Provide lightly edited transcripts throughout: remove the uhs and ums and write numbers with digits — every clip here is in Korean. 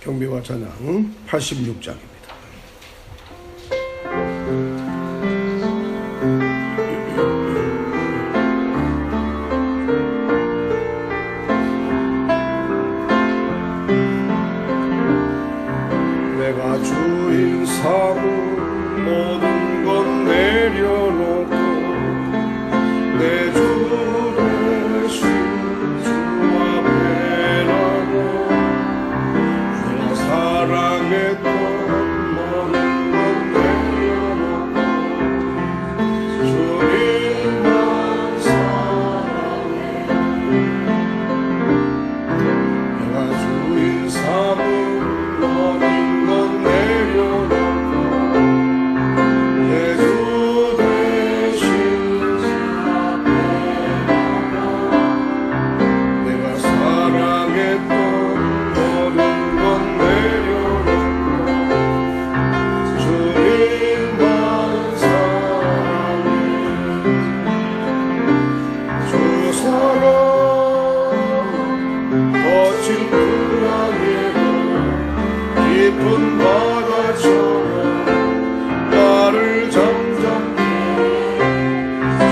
경배와 찬양 86장입니다. 내가 주인 삼은 모든 것 내려놓고 내 주 대신 주 앞에 나고 내가 사랑했던 모든 것 내려놓고 주님만 사랑해. 내가 주인 삼은 모든 것 내려놓고 내 주 대신 주 앞에 나가 내가 사랑했던 모든 것 내려놓고 주님만 사랑해. 주 사랑 거친 불안해도 깊은 바다처럼 나를 잠잠케 주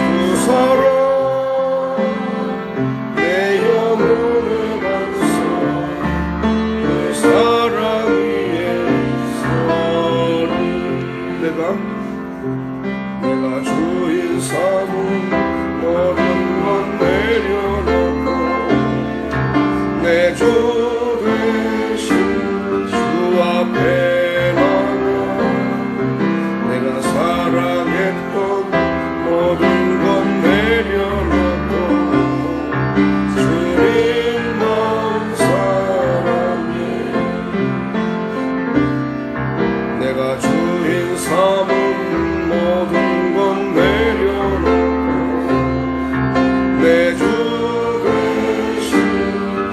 사랑 내 영혼의 반석 그 사랑 위에 서리. 내가 주인 삼은 모든 것 내려놓고 내 주 대신 주 앞에 나가 내가 사랑했던 모든 것 내려놓고 주님만 사랑해. 내가 주인 삼은 모든 것 내려놓고 내 주 대신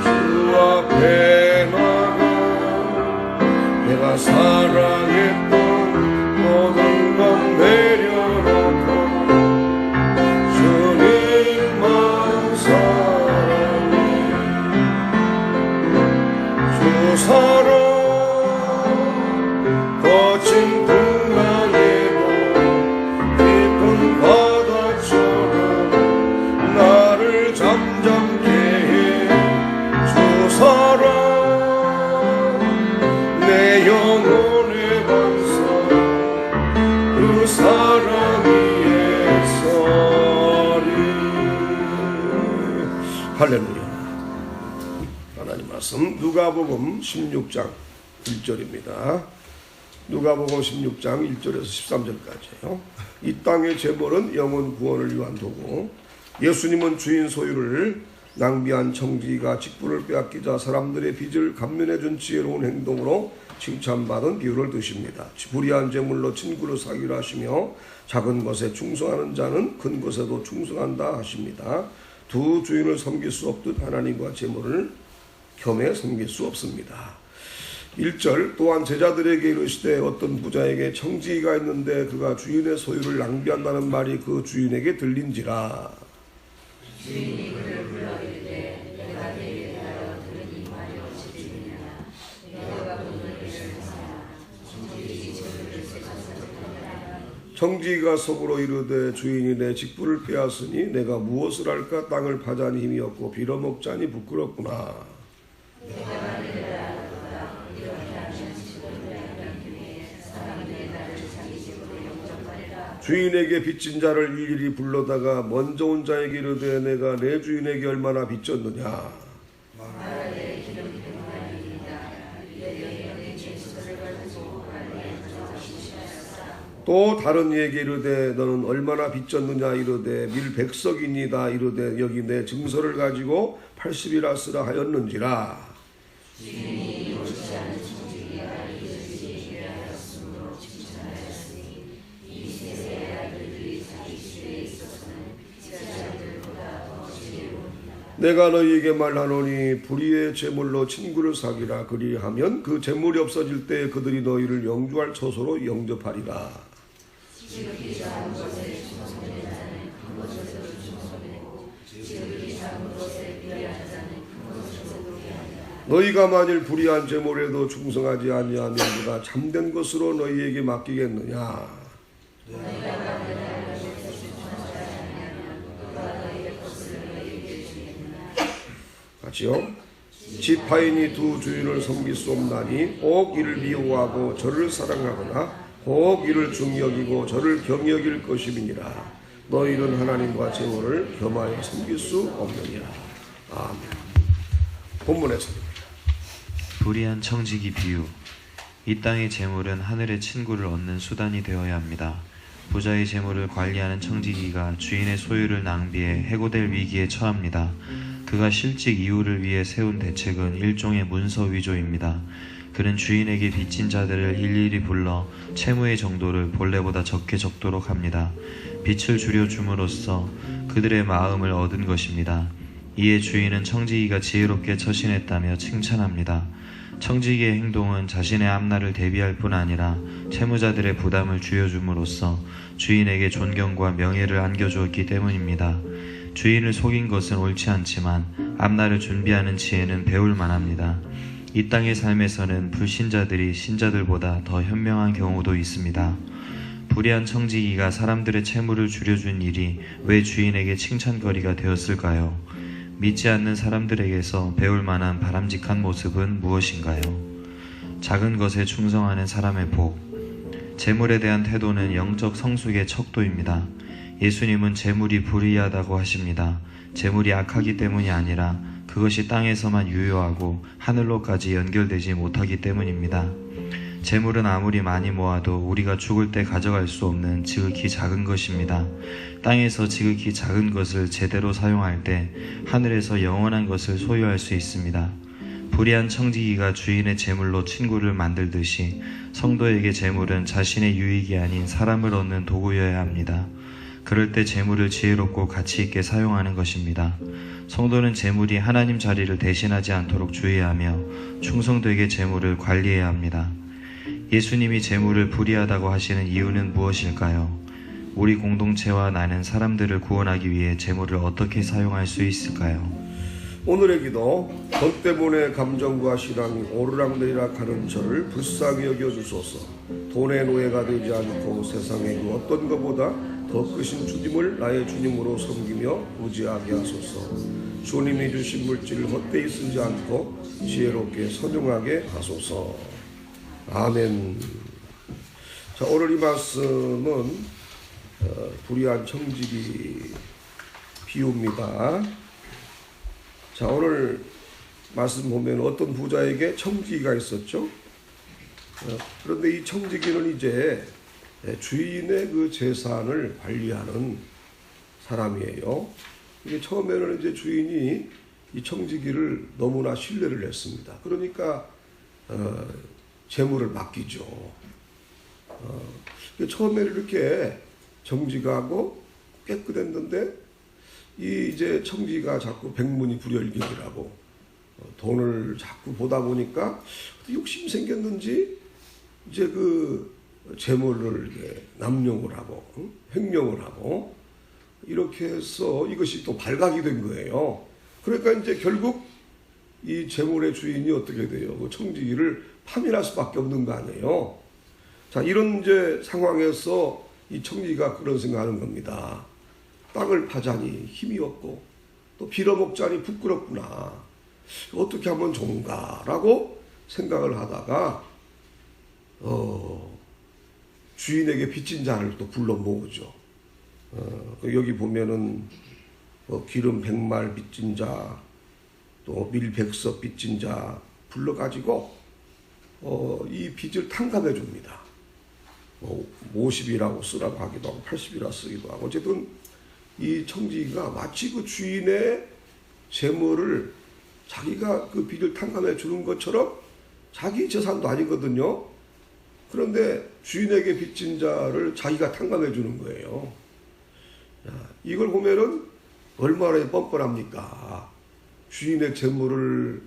주 앞에 나가 내가 사랑했던 모든 것 내려놓고 주님만 사랑해. 주 사랑 거친 풍랑에도 깊은 바다처럼 나를 잠잠케 해. 주 사랑 내 영혼의 반석 그 사랑 위에 서리. 할렐루야. 하나님 말씀 누가복음 16장 1절입니다. 누가복음 16장 1절에서 13절까지요. 이 땅의 재물은 영혼 구원을 위한 도구, 예수님은 주인 소유를 낭비한 청지기가 직분을 빼앗기자 사람들의 빚을 감면해준 지혜로운 행동으로 칭찬받은 비유를 드십니다. 불의한 재물로 친구를 사기로 하시며 작은 것에 충성하는 자는 큰 것에도 충성한다 하십니다. 두 주인을 섬길 수 없듯 하나님과 재물을 겸해 섬길 수 없습니다. 1절 또한 제자들에게 이르시되 어떤 부자에게 청지기가 있는데 그가 주인의 소유를 낭비한다는 말이 그 주인에게 들린지라. 주인이 그를 불러 이르되 내가 내게 대하여 들은 이 말이 어찌 들리느냐. 내가 돈을 계산하나 청지기 저주를 세간사득하느라. 청지기가 속으로 이르되 주인이 내 직분을 빼앗으니 내가 무엇을 할까. 땅을 파자니 힘이 없고 빌어먹자니 부끄럽구나. 내가 내려라 이렇게 하면 집을 빼앗는 중에 사람들이 나를 자기 집으로 영접하리라. 주인에게 빚진 자를 일일이 불러다가 먼저 온 자에게 이르되 내가 내 주인에게 얼마나 빚졌느냐. 말하되 기름 백만이니이다. 내 영의 죄수를 가지고 관리에 가져가시옵소서. 또 다른 이에게 이르되 너는 얼마나 빚졌느냐. 이르되 밀 100석이니이다. 이르되 여기 내 증서를 가지고 80이라 쓰라 하였는지라. 주인이 옳지 않은 청지기가 이르시기를 하였으므로 칭찬하였으니 이 세세의 아들들이 자기 집에 있어서는 제자들보다 더 지혜로우니라. 내가 너희에게 말하노니 불의의 재물로 친구를 사기라. 그리하면 그 재물이 없어질 때 그들이 너희를 영주할 처소로 영접하리라. 지극히 작은 것에 충성된 자는 큰 것에서도 충성되고 지극히 작은 것에 비하는 자는 큰 것에서도 비하리라. 너희가 만일 불의한 제물에도 충성하지 아니하면 누가 참된 것으로 너희에게 맡기겠느냐. 같이요. 지파인이 두 주인을 섬길 수 없나니 혹 이를 미워하고 저를 사랑하거나 혹 이를 중여기고 저를 경여길 것임이니라. 너희는 하나님과 제물을 겸하여 섬길 수 없느니라. 아멘. 본문에서입니다. 불의한 청지기 비유. 이 땅의 재물은 하늘의 친구를 얻는 수단이 되어야 합니다. 부자의 재물을 관리하는 청지기가 주인의 소유를 낭비해 해고될 위기에 처합니다. 그가 실직 이후를 위해 세운 대책은 일종의 문서 위조입니다. 그는 주인에게 빚진 자들을 일일이 불러 채무의 정도를 본래보다 적게 적도록 합니다. 빚을 줄여줌으로써 그들의 마음을 얻은 것입니다. 이에 주인은 청지기가 지혜롭게 처신했다며 칭찬합니다. 청지기의 행동은 자신의 앞날을 대비할 뿐 아니라 채무자들의 부담을 줄여줌으로써 주인에게 존경과 명예를 안겨주었기 때문입니다. 주인을 속인 것은 옳지 않지만 앞날을 준비하는 지혜는 배울 만합니다. 이 땅의 삶에서는 불신자들이 신자들보다 더 현명한 경우도 있습니다. 불의한 청지기가 사람들의 채무를 줄여준 일이 왜 주인에게 칭찬거리가 되었을까요? 믿지 않는 사람들에게서 배울 만한 바람직한 모습은 무엇인가요? 작은 것에 충성하는 사람의 복. 재물에 대한 태도는 영적 성숙의 척도입니다. 예수님은 재물이 불의하다고 하십니다. 재물이 악하기 때문이 아니라 그것이 땅에서만 유효하고 하늘로까지 연결되지 못하기 때문입니다. 재물은 아무리 많이 모아도 우리가 죽을 때 가져갈 수 없는 지극히 작은 것입니다. 땅에서 지극히 작은 것을 제대로 사용할 때 하늘에서 영원한 것을 소유할 수 있습니다. 불의한 청지기가 주인의 재물로 친구를 만들듯이 성도에게 재물은 자신의 유익이 아닌 사람을 얻는 도구여야 합니다. 그럴 때 재물을 지혜롭고 가치 있게 사용하는 것입니다. 성도는 재물이 하나님 자리를 대신하지 않도록 주의하며 충성되게 재물을 관리해야 합니다. 예수님이 재물을 불의하다고 하시는 이유는 무엇일까요? 우리 공동체와 나는 사람들을 구원하기 위해 재물을 어떻게 사용할 수 있을까요? 오늘의 기도. 돈 때문에 감정과 신앙이 오르락내리락 하는 저를 불쌍히 여겨주소서. 돈의 노예가 되지 않고 세상의 그 어떤 것보다 더 크신 주님을 나의 주님으로 섬기며 의지하게 하소서. 주님이 주신 물질을 헛되이 쓰지 않고 지혜롭게 선용하게 하소서. 아멘. 자, 오늘 이 말씀은 불의한 청지기 비유입니다. 자, 오늘 말씀 보면 어떤 부자에게 청지기가 있었죠. 그런데 이 청지기는 이제 주인의 그 재산을 관리하는 사람이에요. 이게 처음에는 이제 주인이 이 청지기를 너무나 신뢰를 했습니다. 그러니까 재물을 맡기죠. 처음에는 이렇게 정직하고 깨끗했는데 이 이제 청지기가 자꾸 백문이 불여일견이라고 돈을 자꾸 보다 보니까 욕심 생겼는지 이제 그 재물을 이렇게 남용을 하고 횡령을 하고 이렇게 해서 이것이 또 발각이 된 거예요. 그러니까 이제 결국 이 재물의 주인이 어떻게 돼요? 그 청지기를 파면할 수밖에 없는 거 아니에요. 자, 이런 이제 상황에서 이 청지기가 그런 생각하는 겁니다. 땅을 파자니 힘이 없고 또 빌어먹자니 부끄럽구나. 어떻게 하면 좋은가라고 생각을 하다가 주인에게 빚진 자를 또 불러 모으죠. 여기 보면은 기름 100말 빚진 자, 또 밀 100석 빚진 자 불러가지고 이 빚을 탕감해 줍니다. 50이라고 쓰라고 하기도 하고 80이라 쓰기도 하고 어쨌든 이 청지기가 마치 그 주인의 재물을 자기가 그 빚을 탕감해 주는 것처럼 자기 재산도 아니거든요. 그런데 주인에게 빚진 자를 자기가 탕감해 주는 거예요. 자, 이걸 보면은 얼마나 뻔뻔합니까? 주인의 재물을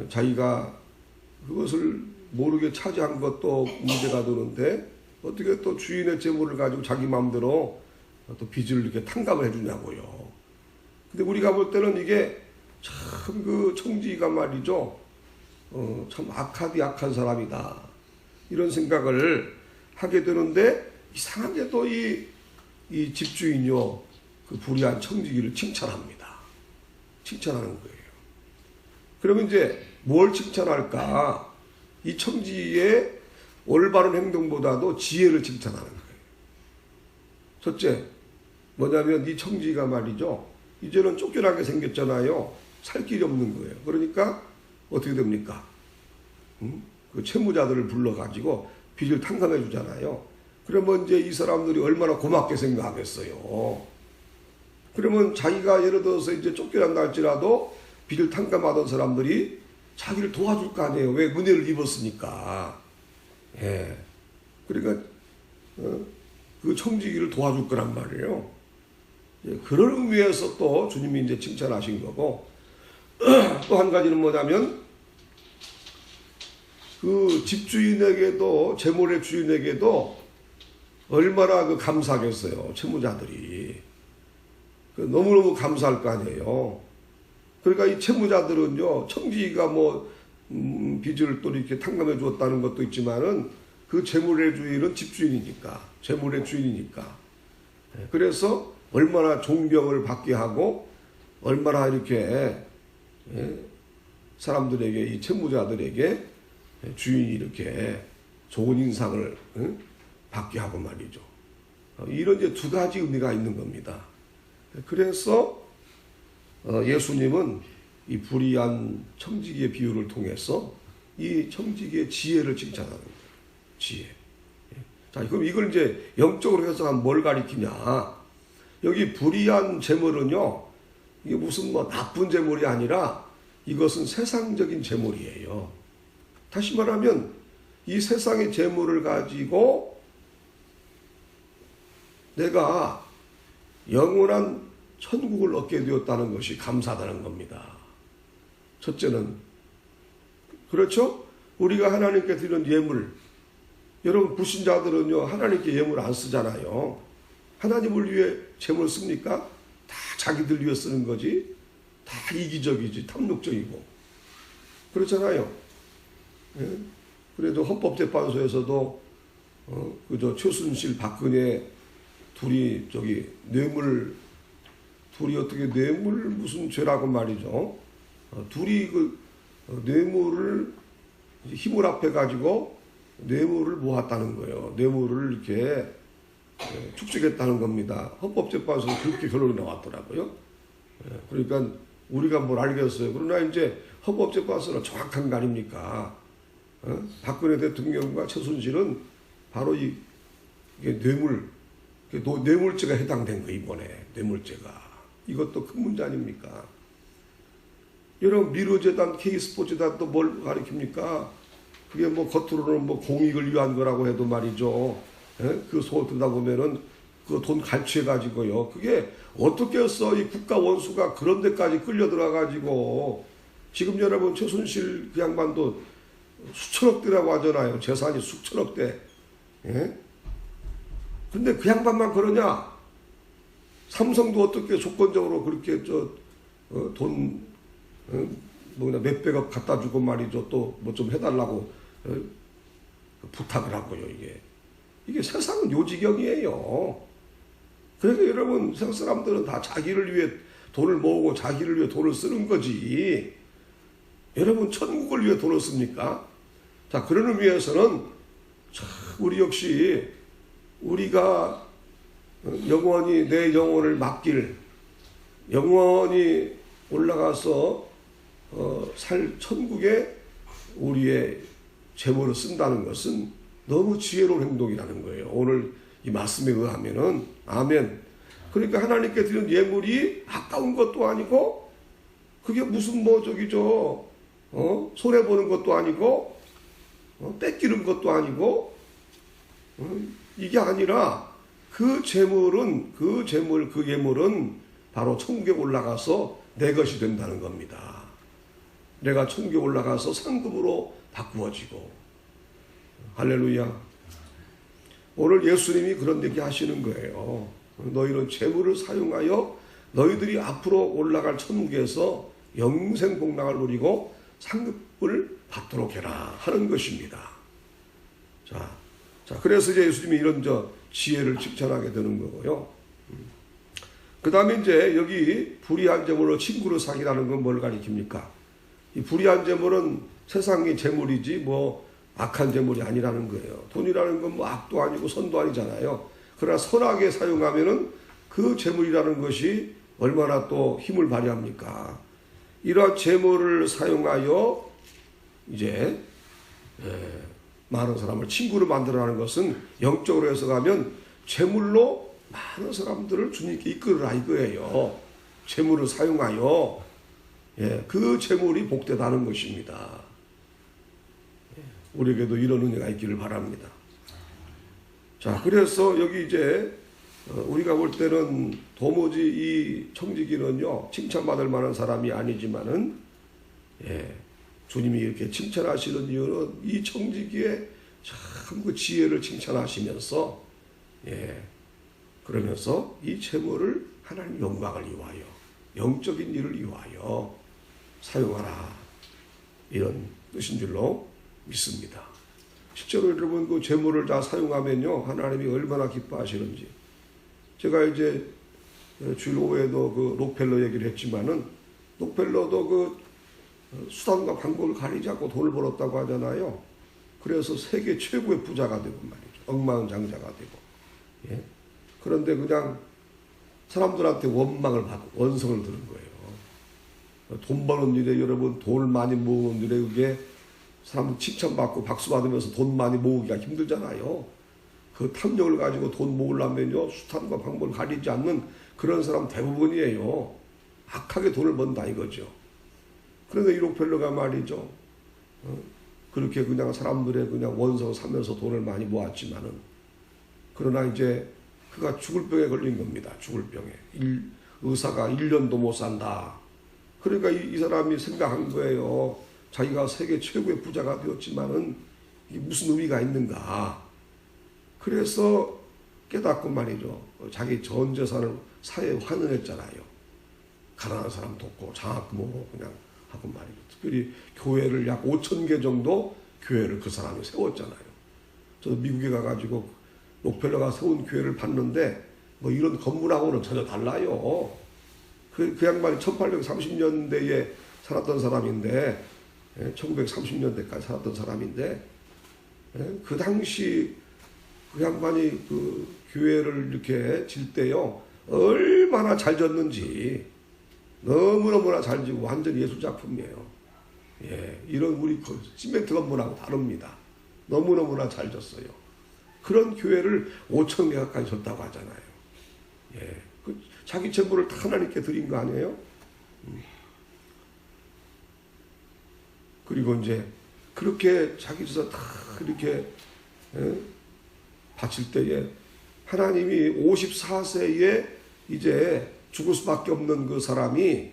자기가 그것을 모르게 차지한 것도 문제가 되는데 어떻게 또 주인의 재물을 가지고 자기 마음대로 또 빚을 이렇게 탕감을 해주냐고요. 근데 우리가 볼 때는 이게 참 그 청지기가 말이죠. 참 악한 사람이다. 이런 생각을 하게 되는데 이상하게도 이 집주인요 그 불의한 청지기를 칭찬합니다. 칭찬하는 거예요. 그러면 이제 뭘 칭찬할까? 이 청지기의 올바른 행동보다도 지혜를 칭찬하는 거예요. 첫째, 뭐냐면 이 청지기가 말이죠. 이제는 쫓겨나게 생겼잖아요. 살 길이 없는 거예요. 그러니까 어떻게 됩니까? 그 채무자들을 불러가지고 빚을 탕감해 주잖아요. 그러면 이제 이 사람들이 얼마나 고맙게 생각하겠어요. 그러면 자기가 예를 들어서 이제 쫓겨난다 할지라도 빚을 탕감하던 사람들이 자기를 도와줄 거 아니에요. 왜? 은혜를 입었으니까. 예. 그러니까 그 청지기를 도와줄 거란 말이에요. 예. 그런 의미에서 또 주님이 이제 칭찬하신 거고, 또 한 가지는 뭐냐면 그 집주인에게도, 재물의 주인에게도 얼마나 그 감사하겠어요. 채무자들이. 너무너무 감사할 거 아니에요. 그러니까 이 채무자들은요, 청지기가 뭐 빚을 또 이렇게 탕감해 주었다는 것도 있지만은 그 재물의 주인은 집주인이니까, 재물의 주인이니까. 그래서 얼마나 존경을 받게 하고 얼마나 이렇게 사람들에게, 이 채무자들에게 주인이 이렇게 좋은 인상을 받게 하고 말이죠. 이런 이제 두 가지 의미가 있는 겁니다. 그래서 예수님은 이 불의한 청지기의 비유를 통해서 이 청지기의 지혜를 칭찬하는 거예요. 지혜. 자, 그럼 이걸 이제 영적으로 해석하면 뭘 가리키냐? 여기 불의한 재물은요, 이게 무슨 뭐 나쁜 재물이 아니라 이것은 세상적인 재물이에요. 다시 말하면 이 세상의 재물을 가지고 내가 영원한 천국을 얻게 되었다는 것이 감사하다는 겁니다. 첫째는 그렇죠? 우리가 하나님께 드리는 예물, 여러분 불신자들은요 하나님께 예물 안 쓰잖아요. 하나님을 위해 재물 씁니까? 다 자기들 위해 쓰는 거지. 다 이기적이지, 탐욕적이고 그렇잖아요. 예? 그래도 헌법재판소에서도 그저 최순실, 박근혜 둘이 둘이 어떻게 뇌물 무슨 죄라고 말이죠. 둘이 그 뇌물을 힘을 합해 가지고 뇌물을 모았다는 거예요. 뇌물을 이렇게 축적했다는 겁니다. 헌법재판소는 그렇게 결론이 나왔더라고요. 그러니까 우리가 뭘 알겠어요. 그러나 이제 헌법재판소는 정확한 거 아닙니까? 박근혜 대통령과 최순실은 바로 이게 뇌물죄가 해당된 거, 이번에 뇌물죄가. 이것도 큰 문제 아닙니까? 여러분 미르재단, K스포츠재단 또 뭘 가리킵니까? 그게 뭐 겉으로는 뭐 공익을 위한 거라고 해도 말이죠. 그 소 듣다 보면은 그 돈 갈취해가지고요. 그게 어떻게 해서 이 국가 원수가 그런 데까지 끌려 들어가지고 지금 여러분 최순실 그 양반도 수천억대라고 하잖아요. 재산이 수천억대. 예? 근데 그 양반만 그러냐? 삼성도 어떻게 조건적으로 그렇게 돈 몇백억 갖다 주고 말이죠. 또 뭐 좀 해달라고 부탁을 하고요. 이게 세상은 요지경이에요. 그러니까 여러분 세상 사람들은 다 자기를 위해 돈을 모으고 자기를 위해 돈을 쓰는 거지. 여러분 천국을 위해 돈을 씁니까? 자, 그런 의미에서는 우리 역시 우리가 영원히 내 영혼을 맡길, 영원히 올라가서 살 천국에 우리의 재물을 쓴다는 것은 너무 지혜로운 행동이라는 거예요. 오늘 이 말씀에 의하면은. 아멘. 그러니까 하나님께 드린 예물이 아까운 것도 아니고 그게 무슨 손해보는 것도 아니고 뺏기는 것도 아니고 이게 아니라 그 예물은 바로 천국에 올라가서 내 것이 된다는 겁니다. 내가 천국에 올라가서 상급으로 바꾸어지고. 할렐루야. 오늘 예수님이 그런 얘기 하시는 거예요. 너희는 재물을 사용하여 너희들이 앞으로 올라갈 천국에서 영생 복락을 누리고 상급을 받도록 해라 하는 것입니다. 자, 그래서 이제 예수님이 이런 지혜를 칭찬하게 되는 거고요. 그 다음에 이제 여기 불의한 재물로 친구를 사귀라는 건 뭘 가리킵니까? 이 불의한 재물은 세상의 재물이지 뭐 악한 재물이 아니라는 거예요. 돈이라는 건 뭐 악도 아니고 선도 아니잖아요. 그러나 선하게 사용하면은 그 재물이라는 것이 얼마나 또 힘을 발휘합니까? 이러한 재물을 사용하여 이제 많은 사람을 친구로 만들어라는 것은 영적으로 해석하면 재물로 많은 사람들을 주님께 이끌으라 이거예요. 재물을 사용하여 그 재물이 복되다는 것입니다. 우리에게도 이런 은혜가 있기를 바랍니다. 자, 그래서 여기 이제 우리가 볼 때는 도무지 이 청지기는요 칭찬받을 만한 사람이 아니지만은 주님이 이렇게 칭찬하시는 이유는 이 청지기의 참 그 지혜를 칭찬하시면서 그러면서 이 재물을 하나님 영광을 위하여 영적인 일을 위하여 사용하라 이런 뜻인 줄로 믿습니다. 실제로 여러분 그 재물을 다 사용하면요 하나님이 얼마나 기뻐하시는지 제가 이제 주일 오후에도 그 록펠러 얘기를 했지만은 록펠러도 그 수단과 방법을 가리지 않고 돈을 벌었다고 하잖아요. 그래서 세계 최고의 부자가 되고 말이죠. 억만장자가 되고. 그런데 그냥 사람들한테 원망을 받고 원성을 들은 거예요. 돈 버는 일에 여러분 돈을 많이 모으는 일에 그게 사람들 칭찬받고 박수 받으면서 돈 많이 모으기가 힘들잖아요. 그 탐욕을 가지고 돈 모으려면요 수단과 방법을 가리지 않는 그런 사람 대부분이에요. 악하게 돈을 번다 이거죠. 그런데 이 록펠러가 말이죠. 그렇게 그냥 사람들의 그냥 원성 사면서 돈을 많이 모았지만은 그러나 이제 그가 죽을 병에 걸린 겁니다. 죽을 병에. 의사가 1년도 못 산다. 그러니까 이 사람이 생각한 거예요. 자기가 세계 최고의 부자가 되었지만은 이게 무슨 의미가 있는가. 그래서 깨닫고 말이죠. 자기 전 재산을 사회에 환원했잖아요. 가난한 사람 돕고 장학금으로 그냥 하고 말이죠. 특별히 교회를 약 5,000개 정도 교회를 그 사람이 세웠잖아요. 저도 미국에 가가지고 록펠러가 세운 교회를 봤는데 뭐 이런 건물하고는 전혀 달라요. 그 양반이 1830년대에 살았던 사람인데 1930년대까지 살았던 사람인데 그 당시 그 양반이 그 교회를 이렇게 질 때요 얼마나 잘 졌는지 너무너무나 잘 지고 완전 예술작품이에요. 이런 우리 시멘트 건물하고 다릅니다. 너무너무나 잘 졌어요. 그런 교회를 5,000개 가까이 졌다고 하잖아요. 그 자기 재물을 다 하나님께 드린 거 아니에요? 그리고 이제 그렇게 자기 재산 다 이렇게 바칠 때에 하나님이 54세에 이제 죽을 수밖에 없는 그 사람이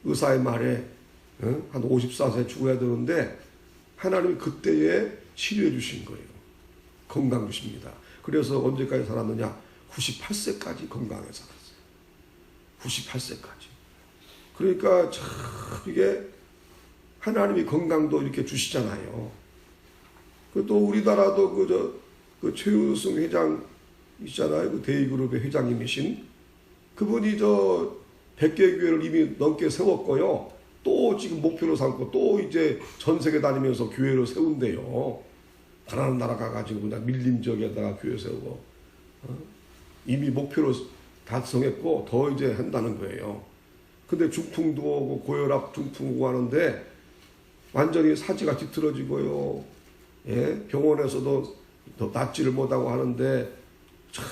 의사의 말에 한 54세 죽어야 되는데 하나님이 그때에 치료해 주신 거예요. 건강 주십니다. 그래서 언제까지 살았느냐? 98세까지 건강해 살았어요. 98세까지. 그러니까 참 이게 하나님이 건강도 이렇게 주시잖아요. 또 우리나라도 그 최우승 회장 있잖아요. 그 대의그룹의 회장님이신 그분이 100개 교회를 이미 넘게 세웠고요. 또 지금 목표로 삼고 또 이제 전 세계 다니면서 교회를 세운대요. 다른 나라 가가지고 그냥 밀림 지역에다가 교회 세우고 이미 목표로 달성했고 더 이제 한다는 거예요. 근데 중풍도 오고 고혈압 중풍 오고 하는데 완전히 사지가 뒤틀어지고요. 병원에서도 더 낫지를 못하고 하는데 참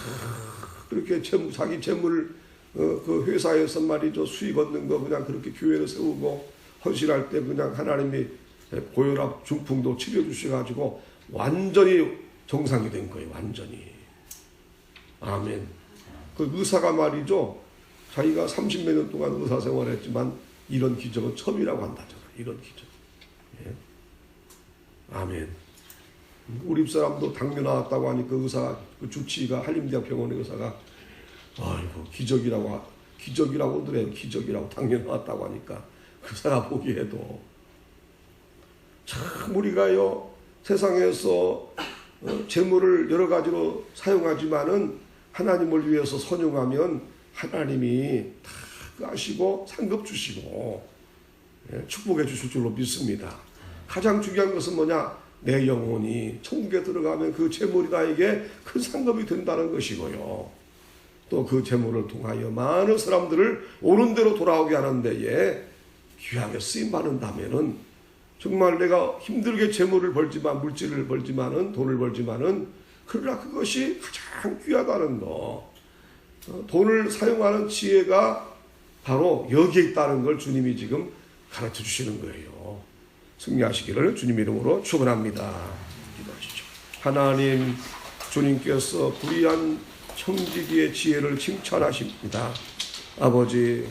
그렇게 자기 재물 그 회사에서 말이죠 수익 얻는 거 그냥 그렇게 교회를 세우고 헌신할 때 그냥 하나님이 고혈압 중풍도 치료 주셔가지고 완전히 정상이 된 거예요. 완전히. 아멘. 그 의사가 말이죠 자기가 30몇 년 동안 의사 생활했지만 이런 기적은 처음이라고 한다잖아. 이런 기적. 아멘. 우리 집사람도 당뇨 나왔다고 하니까 의사 그 주치의가 한림대학 병원의 의사가 아이고 기적이라고 그래요. 기적이라고 당뇨 나왔다고 하니까 그사가 보기에도 참 우리가요 세상에서 재물을 여러 가지로 사용하지만은 하나님을 위해서 선용하면 하나님이 다 아시고 상급 주시고 축복해 주실 줄로 믿습니다. 가장 중요한 것은 뭐냐? 내 영혼이 천국에 들어가면 그 재물이 나에게 큰 상급이 된다는 것이고요. 또 그 재물을 통하여 많은 사람들을 옳은 대로 돌아오게 하는 데에 귀하게 쓰임 받는다면은 정말 내가 힘들게 재물을 벌지만 물질을 벌지만은 돈을 벌지만은 그러나 그것이 가장 귀하다는 거. 돈을 사용하는 지혜가 바로 여기에 있다는 걸 주님이 지금 가르쳐 주시는 거예요. 승리하시기를 주님 이름으로 축원합니다. 기도하시죠. 하나님, 주님께서 불의한 청지기의 지혜를 칭찬하십니다. 아버지,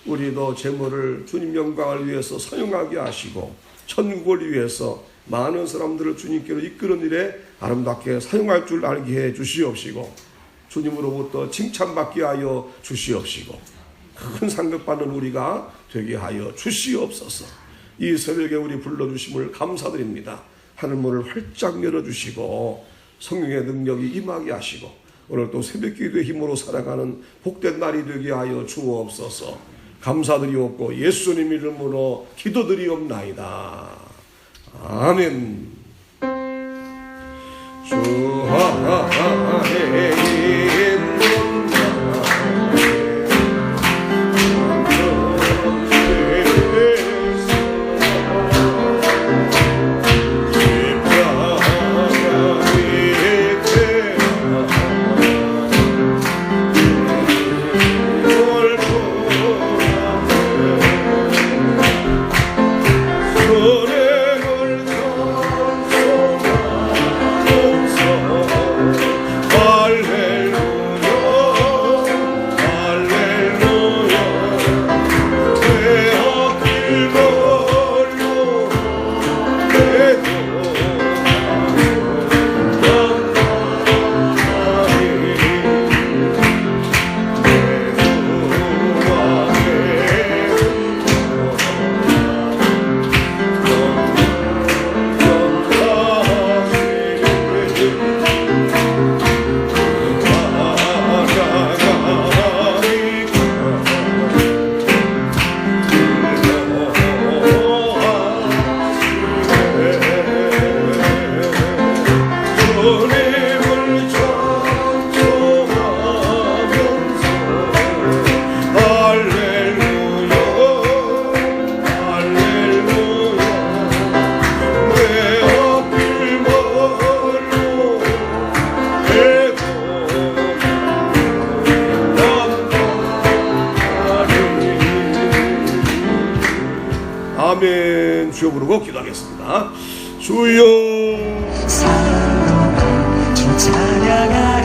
우리도 재물을 주님 영광을 위해서 사용하게 하시고 천국을 위해서 많은 사람들을 주님께로 이끄는 일에 아름답게 사용할 줄 알게 해 주시옵시고 주님으로부터 칭찬받게 하여 주시옵시고 큰 상급 받는 우리가 되게 하여 주시옵소서. 이 새벽에 우리 불러주심을 감사드립니다. 하늘문을 활짝 열어주시고 성령의 능력이 임하게 하시고 오늘 또 새벽 기도의 힘으로 살아가는 복된 날이 되게 하여 주옵소서. 감사드리옵고 예수님 이름으로 기도드리옵나이다. 아멘. 주 안에 아멘. 주여 부르고 기도하겠습니다. 주여 사랑하는 주 찬양하